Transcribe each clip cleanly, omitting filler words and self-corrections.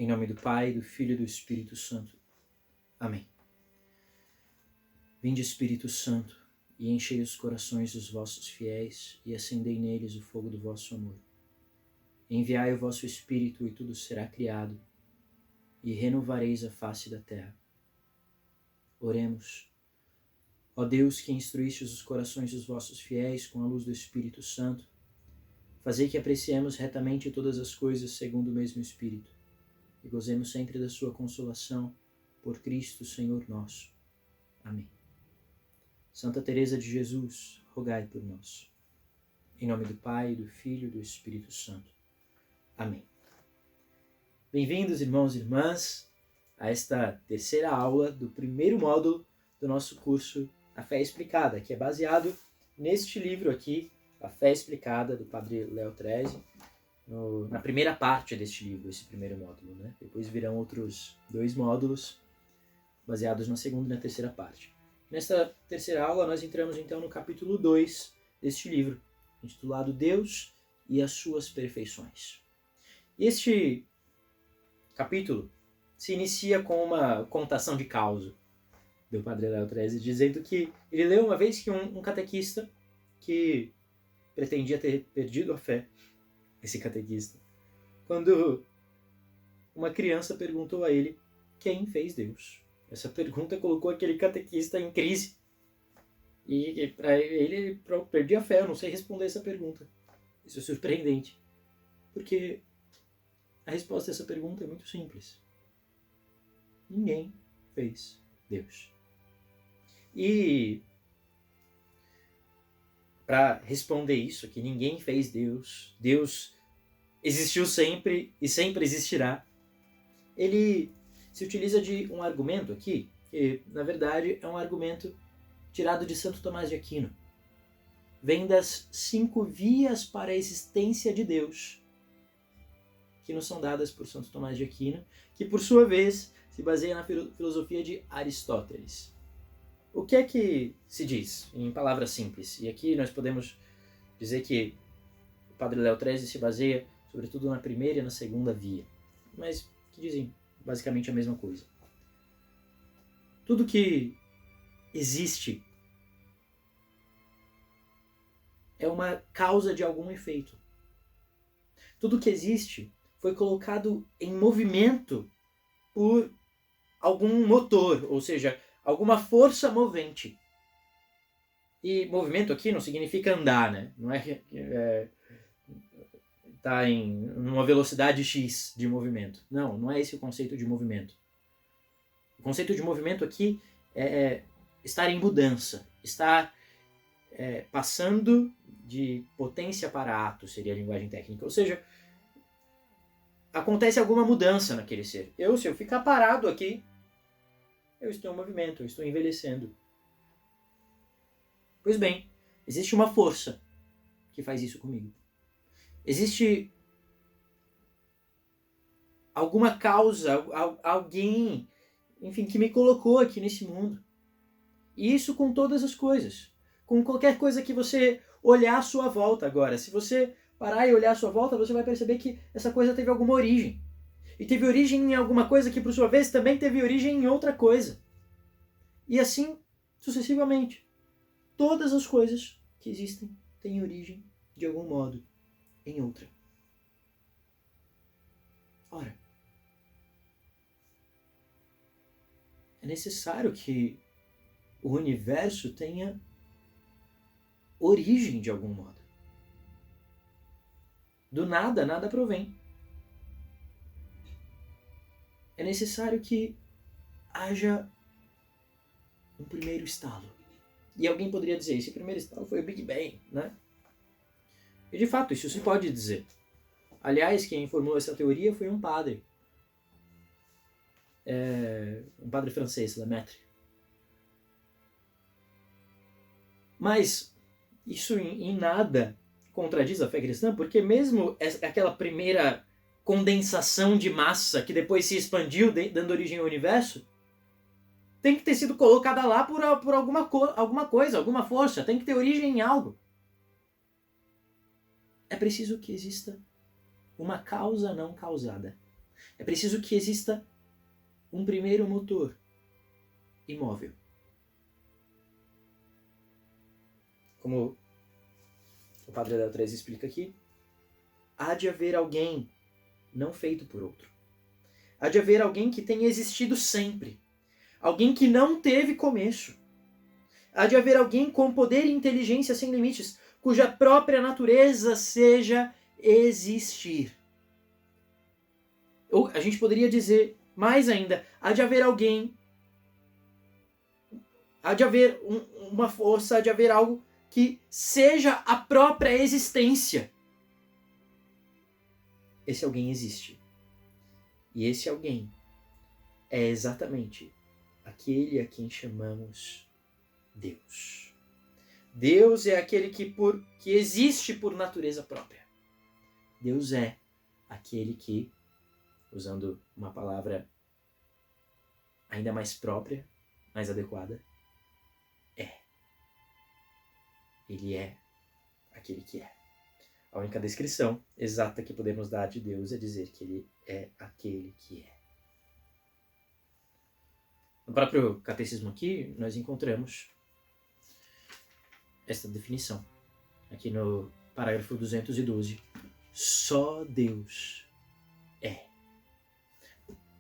Em nome do Pai, do Filho e do Espírito Santo. Amém. Vinde, Espírito Santo, e enchei os corações dos vossos fiéis, e acendei neles o fogo do vosso amor. Enviai o vosso Espírito, e tudo será criado, e renovareis a face da terra. Oremos. Ó Deus, que instruístes os corações dos vossos fiéis com a luz do Espírito Santo, fazei que apreciemos retamente todas as coisas segundo o mesmo Espírito, e gozemos sempre da sua consolação, por Cristo Senhor nosso. Amém. Santa Teresa de Jesus, rogai por nós. Em nome do Pai, do Filho e do Espírito Santo. Amém. Bem-vindos, irmãos e irmãs, a esta terceira aula do primeiro módulo do nosso curso A Fé Explicada, que é baseado neste livro aqui, A Fé Explicada, do Padre Léo Treze, na primeira parte deste livro, esse primeiro módulo, né? Depois virão outros 2 módulos baseados na segunda e na terceira parte. Nesta terceira aula nós entramos então no capítulo 2 deste livro, intitulado Deus e as suas perfeições. Este capítulo se inicia com uma contação de causa do Padre Léo Treze, dizendo que ele leu uma vez que um catequista que pretendia ter perdido a fé, esse catequista, quando uma criança perguntou a ele quem fez Deus. Essa pergunta colocou aquele catequista em crise. E para ele, perdi a fé, eu não sei responder essa pergunta. Isso é surpreendente. Porque a resposta a essa pergunta é muito simples. Ninguém fez Deus. E para responder isso, que ninguém fez Deus, Deus existiu sempre e sempre existirá, ele se utiliza de um argumento aqui, que na verdade é um argumento tirado de Santo Tomás de Aquino. Vem das 5 vias para a existência de Deus, que nos são dadas por Santo Tomás de Aquino, que por sua vez se baseia na filosofia de Aristóteles. O que é que se diz, em palavras simples? E aqui nós podemos dizer que o Padre Léo Treze se baseia sobretudo na primeira e na segunda via, mas que dizem basicamente a mesma coisa. Tudo que existe é uma causa de algum efeito. Tudo que existe foi colocado em movimento por algum motor, ou seja, alguma força movente. E movimento aqui não significa andar, né? Não é tá em uma velocidade X de movimento. Não é esse o conceito de movimento. O conceito de movimento aqui é estar em mudança, estar passando de potência para ato, seria a linguagem técnica. Ou seja, acontece alguma mudança naquele ser. Se eu ficar parado aqui, eu estou em movimento, eu estou envelhecendo. Pois bem, existe uma força que faz isso comigo. Existe alguma causa, alguém, enfim, que me colocou aqui nesse mundo. E isso com todas as coisas. Com qualquer coisa que você olhar à sua volta agora. Se você parar e olhar à sua volta, você vai perceber que essa coisa teve alguma origem. E teve origem em alguma coisa que, por sua vez, também teve origem em outra coisa. E assim, sucessivamente. Todas as coisas que existem têm origem, de algum modo, em outra. Ora, é necessário que o universo tenha origem de algum modo. Do nada, nada provém. É necessário que haja um primeiro estalo. E alguém poderia dizer, esse primeiro estalo foi o Big Bang, né? E de fato, isso se pode dizer. Aliás, quem formulou essa teoria foi um padre. Um padre francês, Lemaitre. Mas isso em nada contradiz a fé cristã, porque mesmo aquela primeira condensação de massa que depois se expandiu, dando origem ao universo, tem que ter sido colocada lá por alguma coisa, alguma força, tem que ter origem em algo. É preciso que exista uma causa não causada. É preciso que exista um primeiro motor imóvel. Como o Padre Adel Treza explica aqui, há de haver alguém não feito por outro. Há de haver alguém que tenha existido sempre. Alguém que não teve começo. Há de haver alguém com poder e inteligência sem limites, cuja própria natureza seja existir. Ou a gente poderia dizer mais ainda, há de haver alguém, há de haver uma força, há de haver algo que seja a própria existência. Esse alguém existe. E esse alguém é exatamente aquele a quem chamamos Deus. Deus é aquele que existe por natureza própria. Deus é aquele que, usando uma palavra ainda mais própria, mais adequada, é. Ele é aquele que é. A única descrição exata que podemos dar de Deus é dizer que ele é aquele que é. No próprio catecismo aqui, nós encontramos esta definição. Aqui no parágrafo 212. Só Deus é.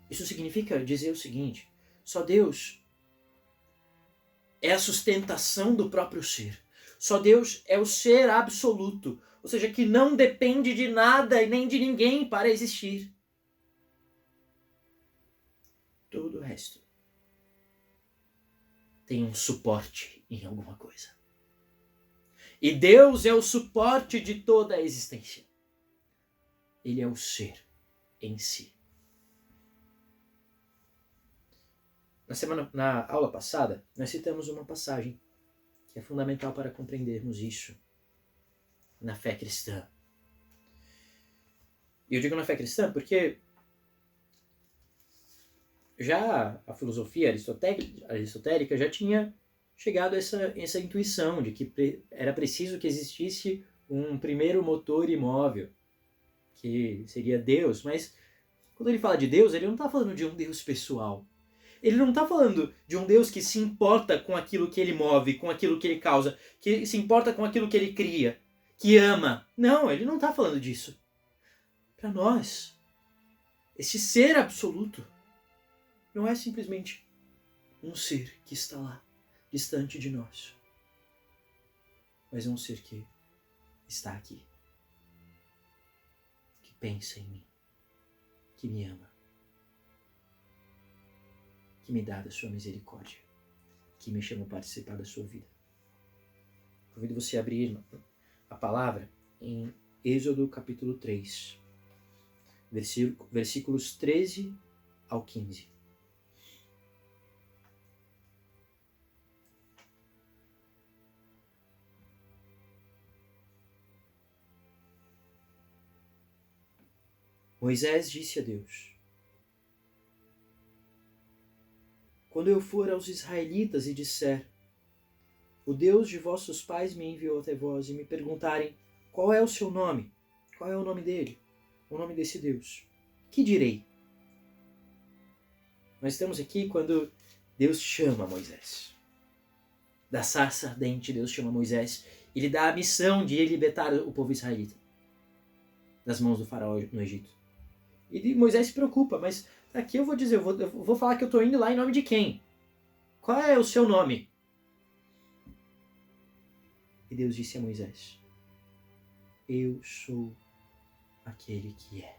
Isso significa dizer o seguinte: só Deus é a sustentação do próprio ser. Só Deus é o ser absoluto, ou seja, que não depende de nada e nem de ninguém para existir. Todo o resto tem um suporte em alguma coisa. E Deus é o suporte de toda a existência. Ele é o ser em si. Na aula passada, nós citamos uma passagem que é fundamental para compreendermos isso na fé cristã. E eu digo na fé cristã porque já a filosofia aristotélica já tinha chegado a essa intuição de que era preciso que existisse um primeiro motor imóvel, que seria Deus. Mas quando ele fala de Deus, ele não está falando de um Deus pessoal. Ele não está falando de um Deus que se importa com aquilo que ele move, com aquilo que ele causa, que se importa com aquilo que ele cria, que ama. Não, ele não está falando disso. Para nós, esse ser absoluto não é simplesmente um ser que está lá, distante de nós, mas é um ser que está aqui, que pensa em mim, que me ama, que me dá da sua misericórdia, que me chama a participar da sua vida. Convido você a abrir a palavra em Êxodo capítulo 3, versículos 13 ao 15. Moisés disse a Deus: quando eu for aos israelitas e disser, o Deus de vossos pais me enviou até vós, e me perguntarem, qual é o seu nome? Qual é o nome dele? O nome desse Deus? Que direi? Nós estamos aqui quando Deus chama Moisés. Da sarça ardente, Deus chama Moisés e lhe dá a missão de libertar o povo israelita das mãos do faraó no Egito. E Moisés se preocupa, mas aqui eu vou dizer, eu vou falar que eu estou indo lá em nome de quem? Qual é o seu nome? E Deus disse a Moisés: eu sou aquele que é.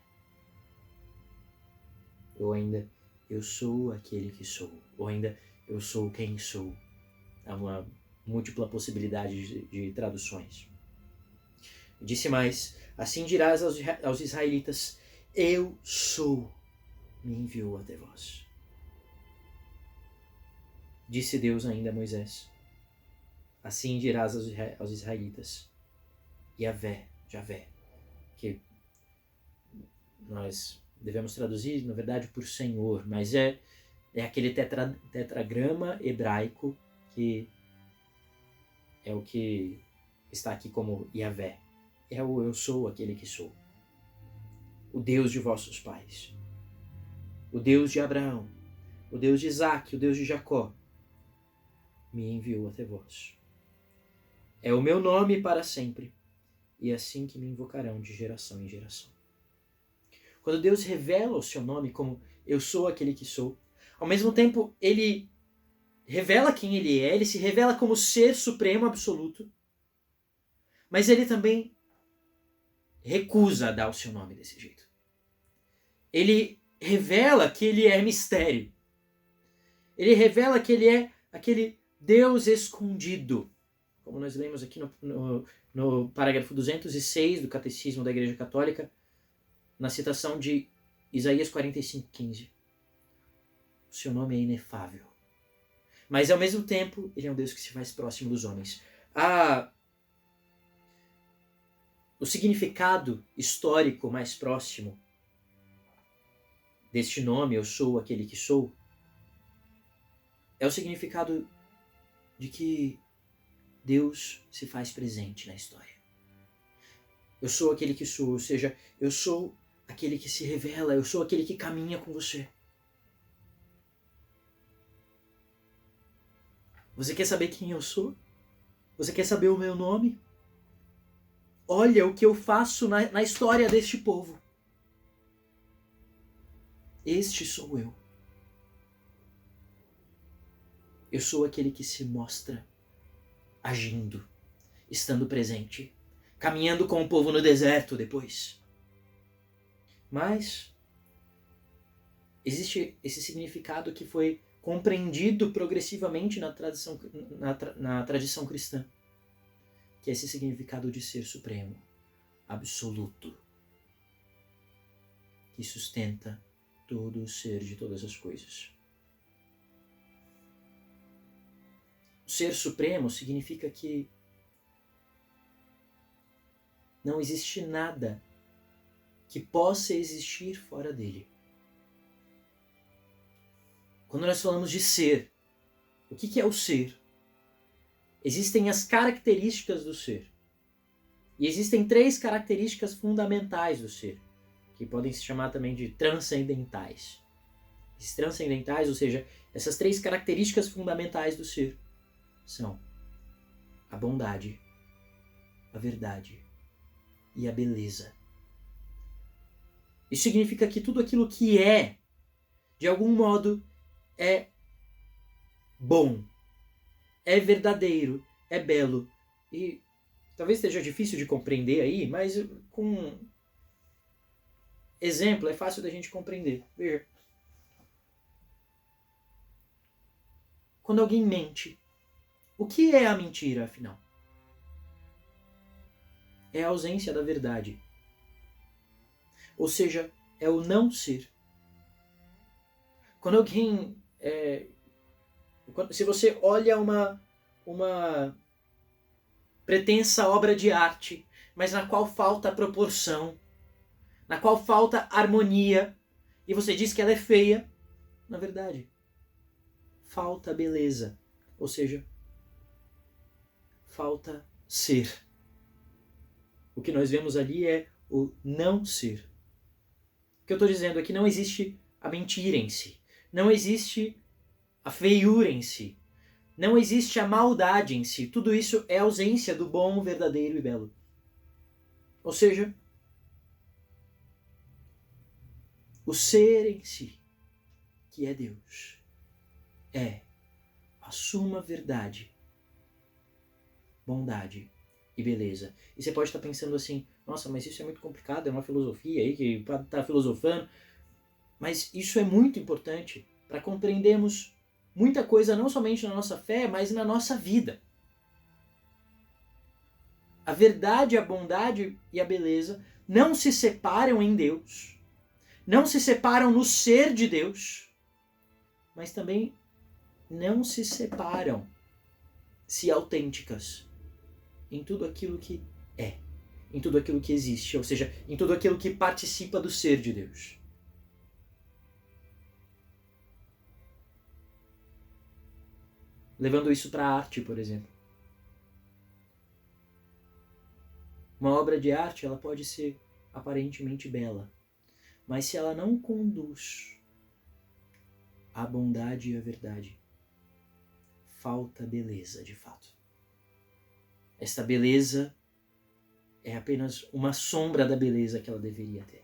Ou ainda, eu sou aquele que sou. Ou ainda, eu sou quem sou. Há uma múltipla possibilidade de traduções. Disse mais: assim dirás aos israelitas, eu sou, me enviou até vós. Disse Deus ainda a Moisés: assim dirás aos israelitas, Javé, que nós devemos traduzir, na verdade, por Senhor, mas é aquele tetragrama hebraico que é o que está aqui como Javé. É o eu sou aquele que sou. O Deus de vossos pais. o Deus de Abraão, o Deus de Isaque, o Deus de Jacó, me enviou até vós. É o meu nome para sempre, e é assim que me invocarão de geração em geração. Quando Deus revela o seu nome como eu sou aquele que sou, ao mesmo tempo ele revela quem ele é, ele se revela como ser supremo absoluto, mas ele também recusa dar o seu nome desse jeito. Ele revela que ele é mistério. Ele revela que ele é aquele Deus escondido, como nós lemos aqui no parágrafo 206 do Catecismo da Igreja Católica, na citação de Isaías 45:15. O seu nome é inefável. Mas, ao mesmo tempo, ele é um Deus que se faz próximo dos homens. O significado histórico mais próximo deste nome, eu sou aquele que sou, é o significado de que Deus se faz presente na história. Eu sou aquele que sou, ou seja, eu sou aquele que se revela, eu sou aquele que caminha com você. Você quer saber quem eu sou? Você quer saber o meu nome? Olha o que eu faço na história deste povo. Este sou eu. Eu sou aquele que se mostra agindo, estando presente, caminhando com o povo no deserto depois. Mas existe esse significado que foi compreendido progressivamente na tradição cristã, que é esse significado de ser supremo, absoluto, que sustenta todo o ser de todas as coisas. O ser supremo significa que não existe nada que possa existir fora dele. Quando nós falamos de ser, o que é o ser? Existem as características do ser. E existem 3 características fundamentais do ser, que podem se chamar também de transcendentais. Esses transcendentais, ou seja, essas 3 características fundamentais do ser, são a bondade, a verdade e a beleza. Isso significa que tudo aquilo que é, de algum modo, é bom, é verdadeiro, é belo. E talvez esteja difícil de compreender aí, mas com exemplo é fácil da gente compreender. Veja. Quando alguém mente, o que é a mentira, afinal? É a ausência da verdade. Ou seja, é o não ser. Quando alguém... se você olha uma pretensa obra de arte, mas na qual falta proporção, na qual falta harmonia, e você diz que ela é feia, na verdade, falta beleza. Ou seja, falta ser. O que nós vemos ali é o não ser. O que eu estou dizendo é que não existe a mentira em si. Não existe a feiura em si. Não existe a maldade em si. Tudo isso é ausência do bom, verdadeiro e belo. Ou seja, o ser em si, que é Deus, é a suma verdade, bondade e beleza. E você pode estar pensando assim, nossa, mas isso é muito complicado, é uma filosofia aí que está filosofando. Mas isso é muito importante para compreendermos muita coisa, não somente na nossa fé, mas na nossa vida. A verdade, a bondade e a beleza não se separam em Deus, não se separam no ser de Deus, mas também não se separam, se autênticas, em tudo aquilo que é, em tudo aquilo que existe, ou seja, em tudo aquilo que participa do ser de Deus. Levando isso para a arte, por exemplo. Uma obra de arte, ela pode ser aparentemente bela, mas se ela não conduz a bondade e a verdade, falta beleza de fato. Esta beleza é apenas uma sombra da beleza que ela deveria ter.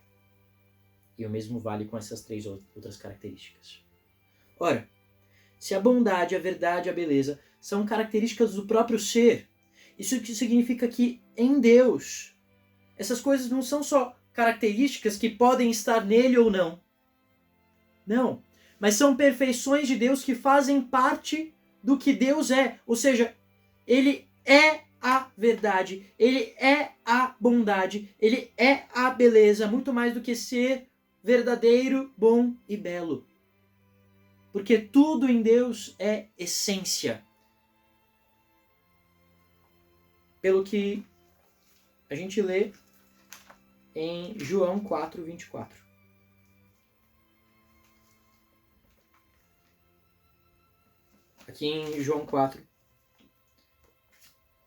E o mesmo vale com essas 3 outras características. Ora, se a bondade, a verdade e a beleza são características do próprio ser, isso significa que em Deus, essas coisas não são só características que podem estar nele ou não. Não, mas são perfeições de Deus que fazem parte do que Deus é. Ou seja, ele é a verdade, ele é a bondade, ele é a beleza, muito mais do que ser verdadeiro, bom e belo. Porque tudo em Deus é essência. Pelo que a gente lê em João 4, 24. Aqui em João 4,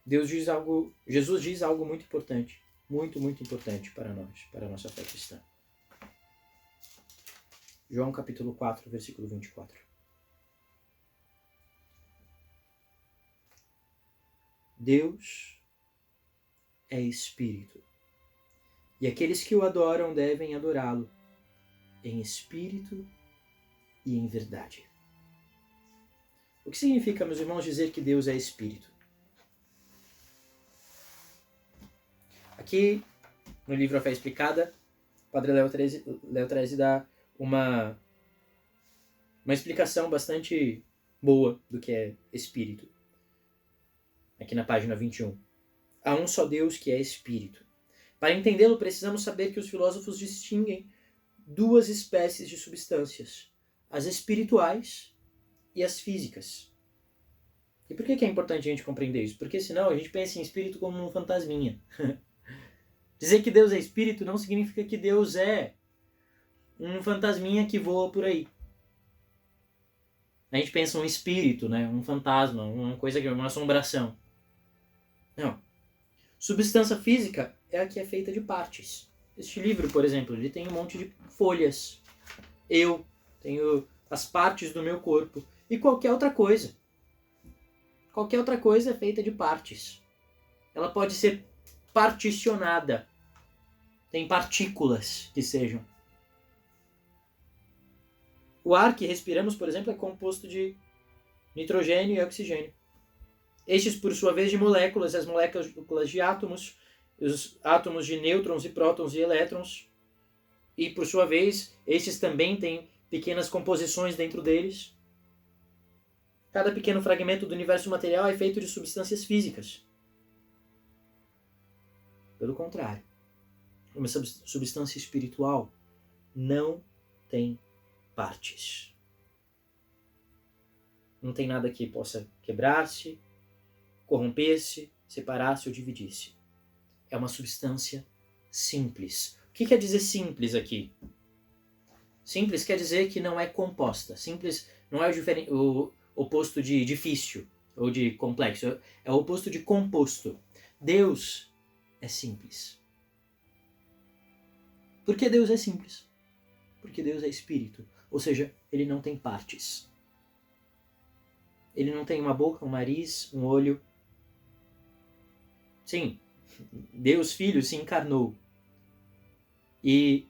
Jesus diz algo muito importante, muito importante para nós, para a nossa fé cristã. João capítulo 4, versículo 24. Deus é Espírito, e aqueles que o adoram devem adorá-lo em espírito e em verdade. O que significa, meus irmãos, dizer que Deus é Espírito? Aqui, no livro A Fé Explicada, o Padre Léo Treze dá uma explicação bastante boa do que é Espírito. Aqui na página 21. Há um só Deus que é Espírito. Para entendê-lo, precisamos saber que os filósofos distinguem 2 espécies de substâncias, as espirituais e as físicas. E por que é importante a gente compreender isso? Porque senão a gente pensa em espírito como um fantasminha. Dizer que Deus é espírito não significa que Deus é um fantasminha que voa por aí. A gente pensa um espírito, né? Um fantasma, uma coisa, uma assombração. Não. Substância física é a que é feita de partes. Este livro, por exemplo, ele tem um monte de folhas. Eu tenho as partes do meu corpo. E qualquer outra coisa. Qualquer outra coisa é feita de partes. Ela pode ser particionada. Tem partículas que sejam. O ar que respiramos, por exemplo, é composto de nitrogênio e oxigênio. Estes, por sua vez, de moléculas, as moléculas de átomos, os átomos de nêutrons e prótons e elétrons. E, por sua vez, estes também têm pequenas composições dentro deles. Cada pequeno fragmento do universo material é feito de substâncias físicas. Pelo contrário, uma substância espiritual não tem partes. Não tem nada que possa quebrar-se, corromper-se, separar-se ou dividir-se. É uma substância simples. O que quer dizer simples aqui? Simples quer dizer que não é composta. Simples não é o oposto de difícil ou de complexo. É o oposto de composto. Deus é simples. Por que Deus é simples? Porque Deus é espírito. Ou seja, ele não tem partes. Ele não tem uma boca, um nariz, um olho. Sim, Deus Filho se encarnou. E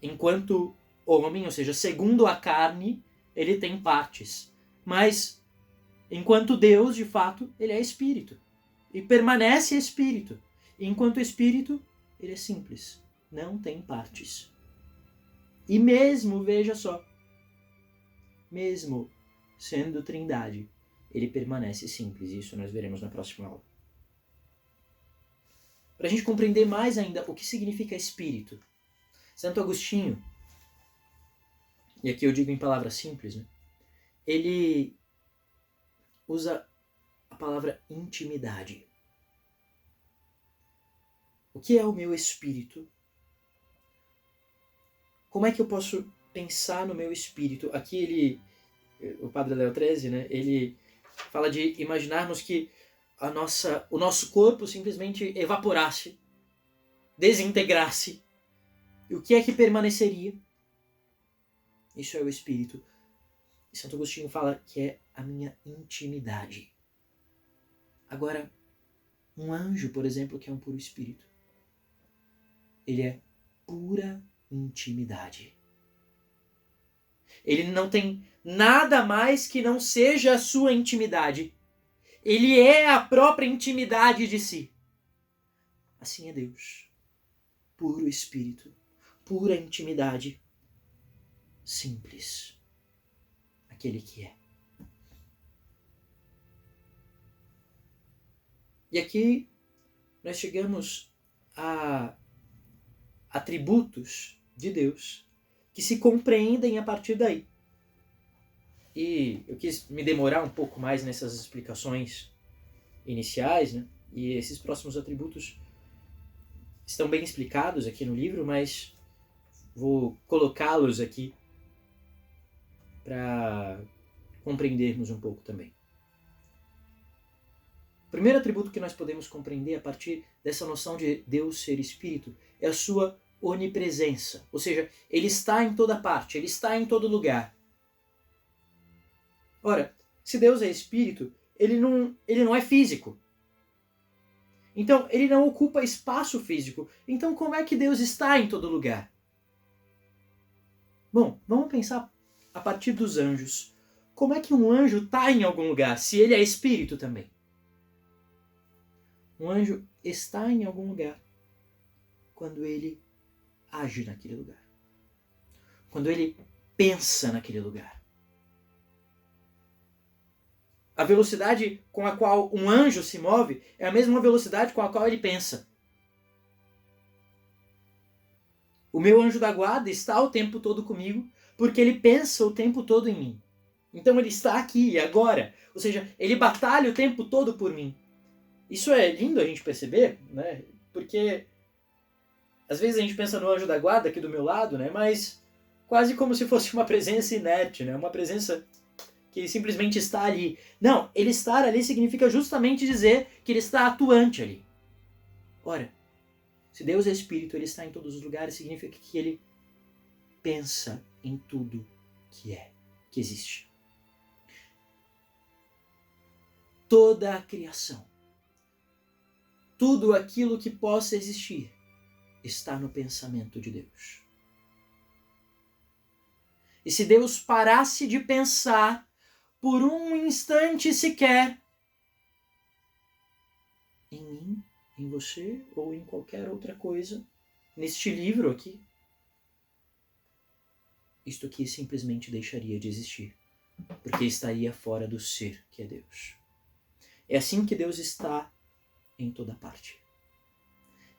enquanto homem, ou seja, segundo a carne, ele tem partes. Mas, enquanto Deus, de fato, ele é espírito. E permanece espírito. E enquanto espírito, ele é simples. Não tem partes. E mesmo, veja só, mesmo sendo trindade, ele permanece simples. Isso nós veremos na próxima aula. Para a gente compreender mais ainda o que significa espírito, Santo Agostinho, e aqui eu digo em palavras simples, né? Ele usa a palavra intimidade. O que é o meu espírito? Como é que eu posso pensar no meu espírito? Aqui o Padre Léo Treze, né? Ele fala de imaginarmos que o nosso corpo simplesmente evaporasse, desintegrasse. E o que é que permaneceria? Isso é o Espírito. E Santo Agostinho fala que é a minha intimidade. Agora, um anjo, por exemplo, que é um puro Espírito, ele é pura intimidade. Ele não tem nada mais que não seja a sua intimidade. Ele é a própria intimidade de si. Assim é Deus. Puro Espírito, pura intimidade, simples. Aquele que é. E aqui nós chegamos a atributos de Deus que se compreendem a partir daí. E eu quis me demorar um pouco mais nessas explicações iniciais, né? E esses próximos atributos estão bem explicados aqui no livro, mas vou colocá-los aqui para compreendermos um pouco também. O primeiro atributo que nós podemos compreender a partir dessa noção de Deus ser Espírito é a sua onipresença. Ou seja, ele está em toda parte, ele está em todo lugar. Ora, se Deus é Espírito, ele não é físico. Então, ele não ocupa espaço físico. Então, como é que Deus está em todo lugar? Bom, vamos pensar a partir dos anjos. Como é que um anjo está em algum lugar, se ele é Espírito também? Um anjo está em algum lugar quando ele age naquele lugar. Quando ele pensa naquele lugar. A velocidade com a qual um anjo se move é a mesma velocidade com a qual ele pensa. O meu anjo da guarda está o tempo todo comigo porque ele pensa o tempo todo em mim. Então ele está aqui e agora. Ou seja, ele batalha o tempo todo por mim. Isso é lindo a gente perceber, né? Porque às vezes a gente pensa no anjo da guarda aqui do meu lado, né? Mas quase como se fosse uma presença inerte, né? Uma presença que simplesmente está ali. Não, ele estar ali significa justamente dizer que ele está atuante ali. Ora, se Deus é Espírito, ele está em todos os lugares, significa que ele pensa em tudo que é, que existe. Toda a criação, tudo aquilo que possa existir, está no pensamento de Deus. E se Deus parasse de pensar por um instante sequer em mim, em você ou em qualquer outra coisa, neste livro aqui, isto aqui simplesmente deixaria de existir, porque estaria fora do ser que é Deus. É assim que Deus está em toda parte.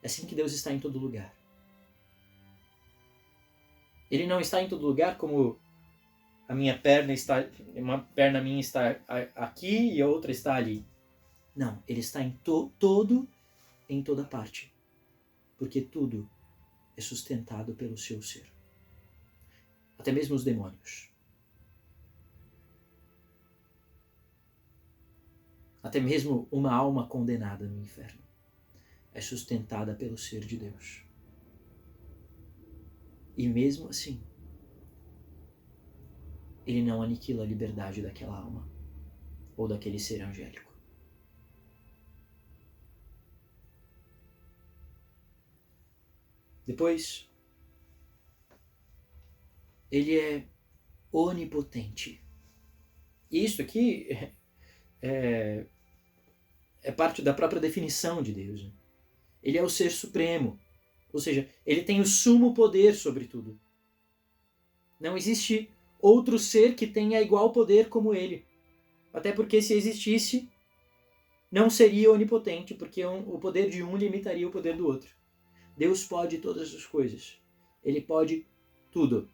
É assim que Deus está em todo lugar. Ele não está em todo lugar como a minha perna está, uma perna minha está aqui e a outra está ali. Não, ele está em em toda parte. Porque tudo é sustentado pelo seu ser. Até mesmo os demônios. Até mesmo uma alma condenada no inferno é sustentada pelo ser de Deus. E mesmo assim, ele não aniquila a liberdade daquela alma ou daquele ser angélico. Depois, ele é onipotente. E isso aqui é parte da própria definição de Deus. Né? Ele é o ser supremo. Ou seja, ele tem o sumo poder sobre tudo. Não existe outro ser que tenha igual poder como ele. Até porque se existisse, não seria onipotente, porque o poder de um limitaria o poder do outro. Deus pode todas as coisas. Ele pode tudo.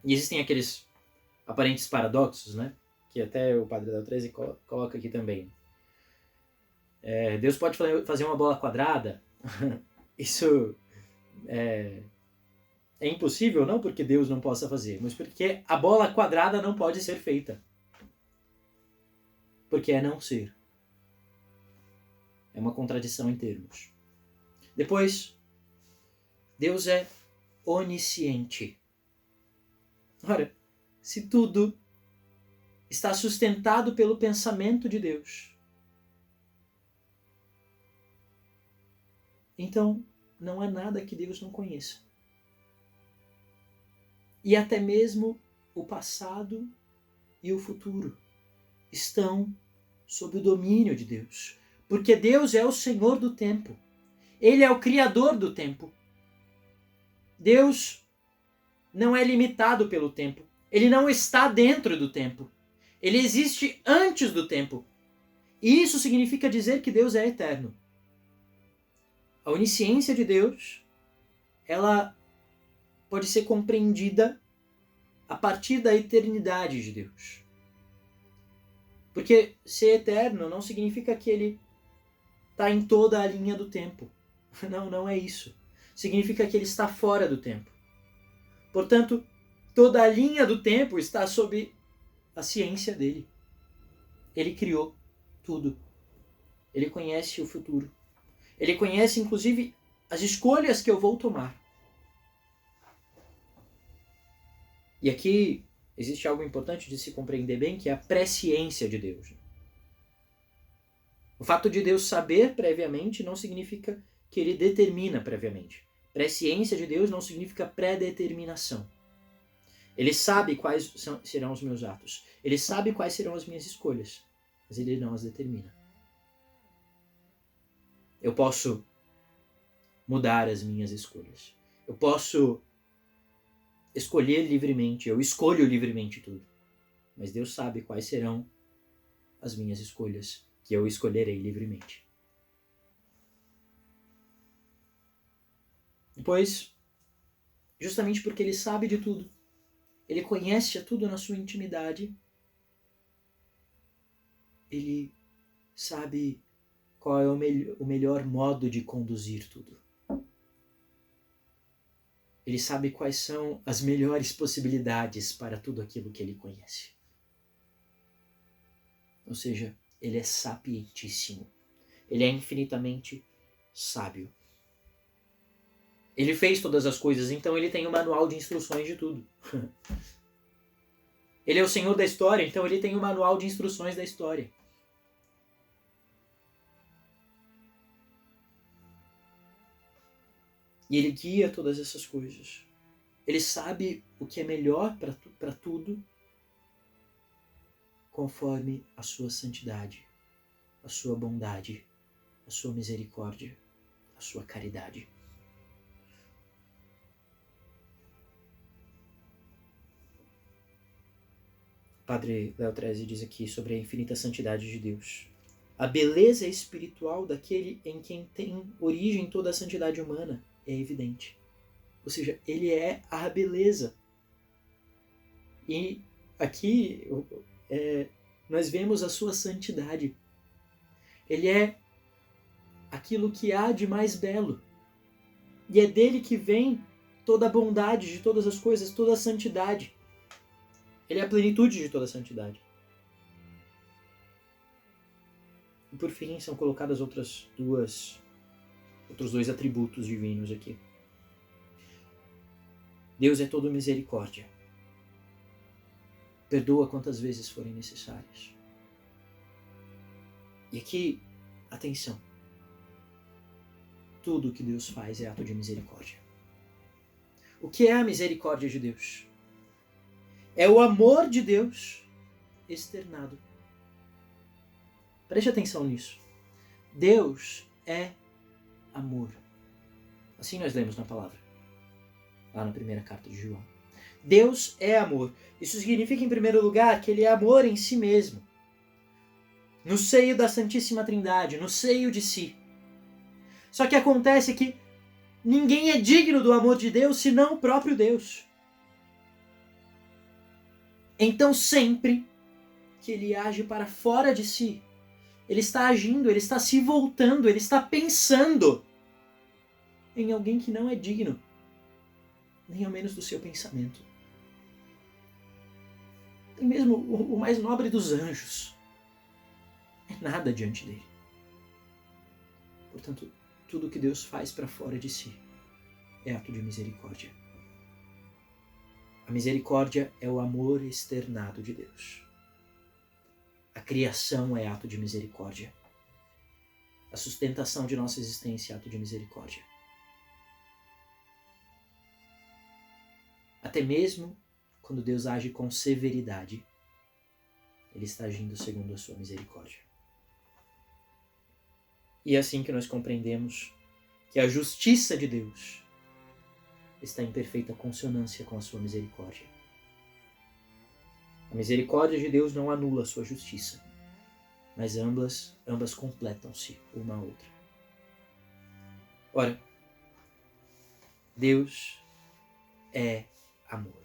E existem aqueles aparentes paradoxos, né? Que até o Padre Del 13 coloca aqui também. Deus pode fazer uma bola quadrada. Isso é impossível, não porque Deus não possa fazer, mas porque a bola quadrada não pode ser feita. Porque é não ser. É uma contradição em termos. Depois, Deus é onisciente. Ora, se tudo está sustentado pelo pensamento de Deus, então não há nada que Deus não conheça. E até mesmo o passado e o futuro estão sob o domínio de Deus. Porque Deus é o Senhor do tempo. Ele é o Criador do tempo. Deus não é limitado pelo tempo. Ele não está dentro do tempo. Ele existe antes do tempo. E isso significa dizer que Deus é eterno. A onisciência de Deus, ela pode ser compreendida a partir da eternidade de Deus. Porque ser eterno não significa que ele está em toda a linha do tempo. Não, não é isso. Significa que ele está fora do tempo. Portanto, toda a linha do tempo está sob a ciência dele. Ele criou tudo. Ele conhece o futuro. Ele conhece, inclusive, as escolhas que eu vou tomar. E aqui existe algo importante de se compreender bem, que é a presciência de Deus. O fato de Deus saber previamente não significa que ele determina previamente. Presciência de Deus não significa pré-determinação. Ele sabe quais serão os meus atos. Ele sabe quais serão as minhas escolhas. Mas ele não as determina. Eu posso mudar as minhas escolhas. Eu posso escolher livremente. Eu escolho livremente tudo. Mas Deus sabe quais serão as minhas escolhas, que eu escolherei livremente. Depois, justamente porque ele sabe de tudo, ele conhece tudo na sua intimidade, ele sabe qual é o melhor modo de conduzir tudo. Ele sabe quais são as melhores possibilidades para tudo aquilo que ele conhece. Ou seja, ele é sapientíssimo. Ele é infinitamente sábio. Ele fez todas as coisas, então ele tem um manual de instruções de tudo. Ele é o Senhor da história, então ele tem um manual de instruções da história. E ele guia todas essas coisas. Ele sabe o que é melhor para tudo, conforme a sua santidade, a sua bondade, a sua misericórdia, a sua caridade. O Padre Léo Trezzi diz aqui sobre a infinita santidade de Deus. A beleza espiritual daquele em quem tem origem toda a santidade humana é evidente. Ou seja, ele é a beleza. E aqui nós vemos a sua santidade. Ele é aquilo que há de mais belo. E é dele que vem toda a bondade de todas as coisas, toda a santidade. Ele é a plenitude de toda a santidade. E por fim são colocadas outros dois atributos divinos aqui. Deus é todo misericórdia. Perdoa quantas vezes forem necessárias. E aqui, atenção. Tudo que Deus faz é ato de misericórdia. O que é a misericórdia de Deus? É o amor de Deus externado. Preste atenção nisso. Deus é amor. Assim nós lemos na palavra, lá na primeira carta de João. Deus é amor. Isso significa, em primeiro lugar, que ele é amor em si mesmo. No seio da Santíssima Trindade, no seio de si. Só que acontece que ninguém é digno do amor de Deus senão o próprio Deus. Então sempre que ele age para fora de si, ele está agindo, ele está se voltando, ele está pensando em alguém que não é digno, nem ao menos do seu pensamento. Nem mesmo o mais nobre dos anjos é nada diante dele. Portanto, tudo que Deus faz para fora de si é ato de misericórdia. A misericórdia é o amor externado de Deus. A criação é ato de misericórdia. A sustentação de nossa existência é ato de misericórdia. Até mesmo quando Deus age com severidade, Ele está agindo segundo a sua misericórdia. E é assim que nós compreendemos que a justiça de Deus está em perfeita consonância com a sua misericórdia. A misericórdia de Deus não anula a sua justiça, mas ambas completam-se uma a outra. Ora, Deus é amor.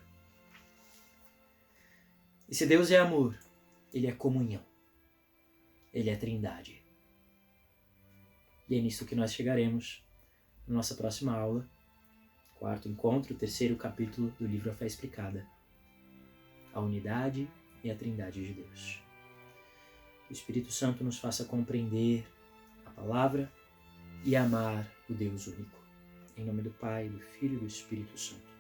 E se Deus é amor, Ele é comunhão. Ele é trindade. E é nisso que nós chegaremos na nossa próxima aula, quarto encontro, terceiro capítulo do livro A Fé Explicada. A unidade e a trindade de Deus. Que o Espírito Santo nos faça compreender a palavra e amar o Deus único. Em nome do Pai, do Filho e do Espírito Santo.